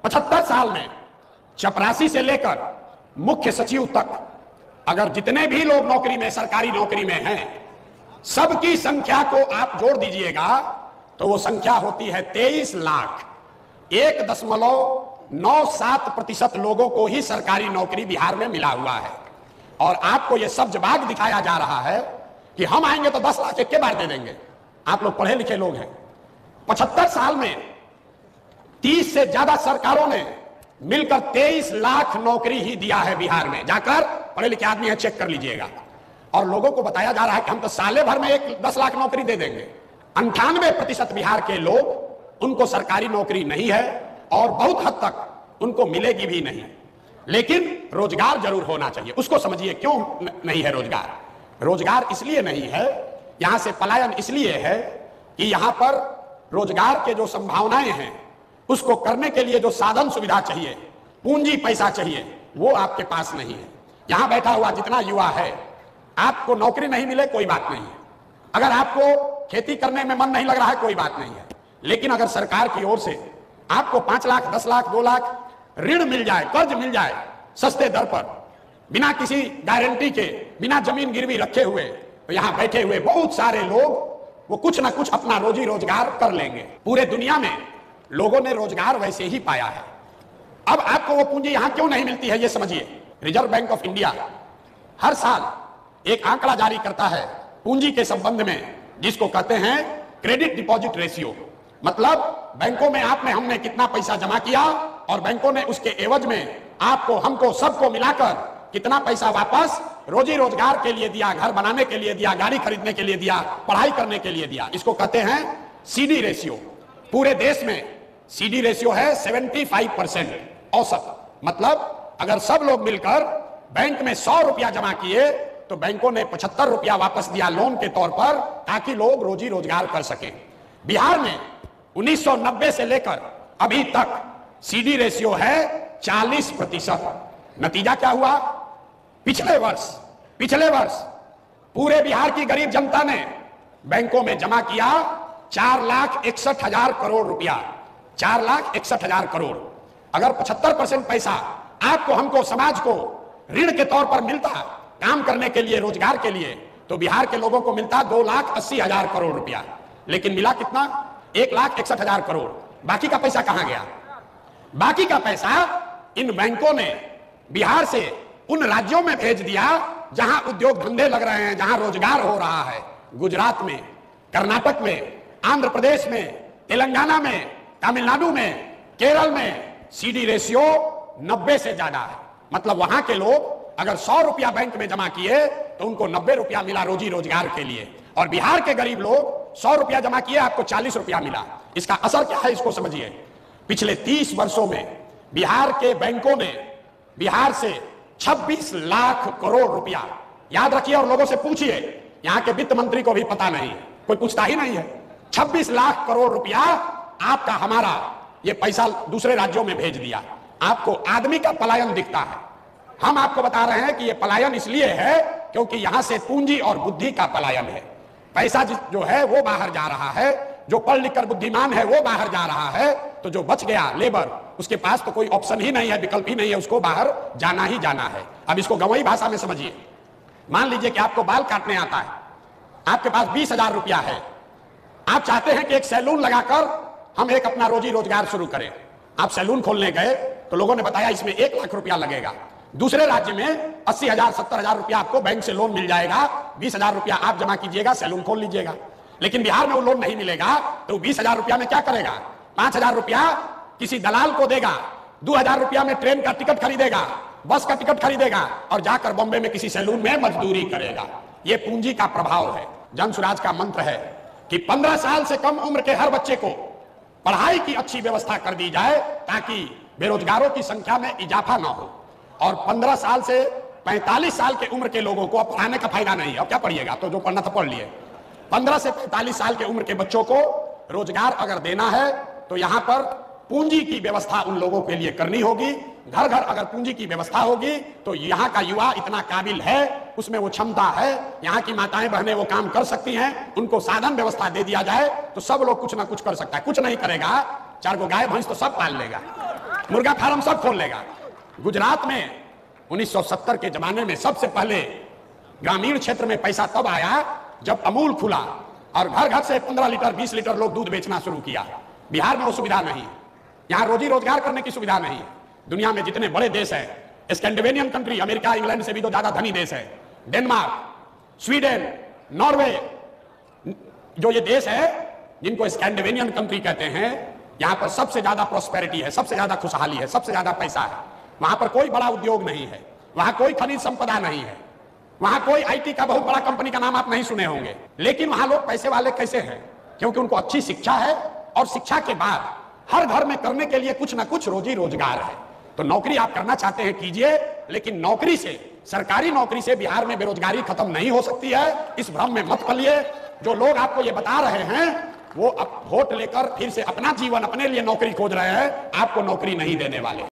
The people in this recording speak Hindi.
75 साल में चपरासी से लेकर मुख्य सचिव तक अगर जितने भी लोग नौकरी में, सरकारी नौकरी में हैं, सबकी संख्या को आप जोड़ दीजिएगा तो वो संख्या होती है 23 लाख। 1.97% लोगों को ही सरकारी नौकरी बिहार में मिला हुआ है। और आपको ये सब जवाब दिखाया जा रहा है कि हम आएंगे तो 10 लाख एक के बार दे देंगे। आप लोग पढ़े लिखे लोग हैं। 75 साल में 30 से ज्यादा सरकारों ने मिलकर 23 लाख नौकरी ही दिया है बिहार में। जाकर पढ़े लिखे आदमी है, चेक कर लीजिएगा। और लोगों को बताया जा रहा है कि हम तो साले भर में 10 लाख नौकरी दे देंगे। 98% बिहार के लोग, उनको सरकारी नौकरी नहीं है और बहुत हद तक उनको मिलेगी भी नहीं। लेकिन रोजगार जरूर होना चाहिए। उसको समझिए क्यों नहीं है रोजगार। रोजगार इसलिए नहीं है, यहां से पलायन इसलिए है कि यहां पर रोजगार के जो संभावनाएं हैं उसको करने के लिए जो साधन सुविधा चाहिए, पूंजी पैसा चाहिए, वो आपके पास नहीं है। यहां बैठा हुआ जितना युवा है, आपको नौकरी नहीं मिले कोई बात नहीं है। अगर आपको खेती करने में मन नहीं लग रहा है कोई बात नहीं है। लेकिन अगर सरकार की ओर से आपको 5 लाख, 10 लाख, 2 लाख ऋण मिल जाए, कर्ज मिल जाए सस्ते दर पर, बिना किसी गारंटी के, बिना जमीन गिरवी रखे हुए, तो यहां बैठे हुए बहुत सारे लोग वो कुछ ना कुछ अपना रोजी रोजगार कर लेंगे। पूरे दुनिया में लोगों ने रोजगार वैसे ही पाया है। अब आपको वो पूंजी यहां क्यों नहीं मिलती है ये समझिए। रिजर्व बैंक ऑफ इंडिया हर साल एक आंकड़ा जारी करता है पूंजी के संबंध में, जिसको कहते हैं क्रेडिट डिपॉजिट रेशियो। मतलब बैंकों में आपने, हमने कितना पैसा जमा किया और बैंकों ने उसके एवज में आपको, हमको, सबको मिलाकर कितना पैसा वापस रोजी रोजगार के लिए दिया, घर बनाने के लिए दिया, गाड़ी खरीदने के लिए दिया, पढ़ाई करने के लिए दिया। इसको कहते हैं सीडी रेशियो। पूरे देश में सीडी रेशियो है 75% औसत। मतलब अगर सब लोग मिलकर बैंक में 100 रुपया जमा किए तो बैंकों ने 75 रुपया वापस दिया लोन के तौर पर, ताकि लोग रोजी रोजगार कर सकें। बिहार में 1990 से लेकर अभी तक सीडी रेशियो है 40%। नतीजा क्या हुआ? पिछले वर्ष पूरे बिहार की गरीब जनता ने बैंकों में जमा किया 4,61,000 करोड़ रुपया। 4,61,000 करोड़। अगर 75% पैसा आपको, हमको, समाज को ऋण के तौर पर मिलता काम करने के लिए, रोजगार के लिए, तो बिहार के लोगों को मिलता 2,80,000 करोड़ रुपया। लेकिन मिला कितना? 1,61,000 करोड़। बाकी का पैसा कहां गया? बाकी का पैसा इन बैंकों ने बिहार से उन राज्यों में भेज दिया जहां उद्योग धंधे लग रहे हैं, जहां रोजगार हो रहा है। गुजरात में, कर्नाटक में, आंध्र प्रदेश में, तेलंगाना में, तमिलनाडु में, केरल में सीडी रेशियो 90 से ज्यादा है। मतलब वहां के लोग अगर 100 रुपया बैंक में जमा किए तो उनको 90 रुपया मिला रोजी रोजगार के लिए। और बिहार के गरीब लोग 100 रुपया जमा किए, आपको 40 रुपया मिला। इसका असर क्या है इसको समझिए। पिछले 30 वर्षों में बिहार के बैंकों ने बिहार से 26 लाख करोड़ रुपया, याद रखिए और लोगों से पूछिए, यहां के वित्त मंत्री को भी पता नहीं, कोई पूछता ही नहीं है। 26 लाख करोड़ रुपया आपका, हमारा ये पैसा दूसरे राज्यों में भेज दिया। आपको आदमी का पलायन दिखता है। हम आपको बता रहे हैं कि ये पलायन इसलिए है क्योंकि यहां से पूंजी और बुद्धि का पलायन है। पैसा जो है वो बाहर जा रहा है, जो पढ़ लिख कर बुद्धिमान है वो बाहर जा रहा है, तो जो बच गया लेबर, उसके पास तो कोई ऑप्शन ही नहीं है, विकल्प ही नहीं है, उसको बाहर जाना ही जाना है। अब इसको गंवई भाषा में समझिए। मान लीजिए कि आपको बाल काटने आता है, आपके पास 20,000 रुपया है, आप चाहते हैं कि एक सैलून लगाकर हम एक अपना रोजी रोजगार शुरू करें। आप सैलून खोलने गए तो लोगों ने बताया इसमें 1 लाख रुपया लगेगा। दूसरे राज्य में 80,000 70,000 रुपया आपको बैंक से लोन मिल जाएगा, 20,000 रुपया आप जमा कीजिएगा, सैलून खोल लीजिएगा। लेकिन बिहार में वो लोन नहीं मिलेगा, तो 20,000 रुपया में क्या करेगा? 5,000 रुपया किसी दलाल को देगा, 2,000 रुपया में ट्रेन का टिकट खरीदेगा, बस का टिकट खरीदेगा और जाकर बॉम्बे में किसी सैलून में मजदूरी करेगा। यह पूंजी का प्रभाव है। जन स्वराज का मंत्र है कि 15 साल से कम उम्र के हर बच्चे को पढ़ाई की अच्छी व्यवस्था कर दी जाए ताकि बेरोजगारों की संख्या में इजाफा ना हो। और 15 साल से 45 साल के उम्र के लोगों को अब पढ़ाने का फायदा नहीं है। अब क्या पढ़िएगा? तो जो पढ़ना था पढ़ लिए। 15 से 45 साल के उम्र के बच्चों को रोजगार अगर देना है तो यहां पर पूंजी की व्यवस्था उन लोगों के लिए करनी होगी। घर घर अगर पूंजी की व्यवस्था होगी तो यहाँ का युवा इतना काबिल है, उसमें वो क्षमता है, यहाँ की माताएं बहनें वो काम कर सकती हैं, उनको साधन व्यवस्था दे दिया जाए तो सब लोग कुछ ना कुछ कर सकता है। कुछ नहीं करेगा, 4 गो गाय भैंस तो सब पाल लेगा। मुर्गा फार्म सब खोल लेगा। गुजरात में 1970 के जमाने में सबसे पहले ग्रामीण क्षेत्र में पैसा तब आया जब अमूल खुला और घर घर से 15 लीटर 20 लीटर लोग दूध बेचना शुरू किया। बिहार में वो सुविधा नहीं है, यहां रोजी रोजगार करने की सुविधा नहीं है। दुनिया में जितने बड़े देश हैं, स्कैंडिनेवियन कंट्री, अमेरिका इंग्लैंड से भी तो ज्यादा धनी देश है, डेनमार्क, स्वीडन, नॉर्वे, जो ये देश है जिनको स्कैंडिनेवियन कंट्री कहते हैं, यहां पर सबसे ज्यादा प्रॉस्पेरिटी है, सबसे ज्यादा खुशहाली है, सबसे ज्यादा पैसा है। वहां पर कोई बड़ा उद्योग नहीं है, वहां कोई खनिज संपदा नहीं है, वहां कोई आईटी का बहुत बड़ा कंपनी का नाम आप नहीं सुने होंगे। लेकिन वहां लोग पैसे वाले कैसे हैं? क्योंकि उनको अच्छी शिक्षा है और शिक्षा के बाद हर घर में करने के लिए कुछ ना कुछ रोजी रोजगार है। तो नौकरी आप करना चाहते हैं कीजिए, लेकिन नौकरी से, सरकारी नौकरी से बिहार में बेरोजगारी खत्म नहीं हो सकती है, इस भ्रम में मत पलिए। जो लोग आपको ये बता रहे हैं वो अब वोट लेकर फिर से अपना जीवन अपने लिए नौकरी खोज रहे हैं, आपको नौकरी नहीं देने वाले।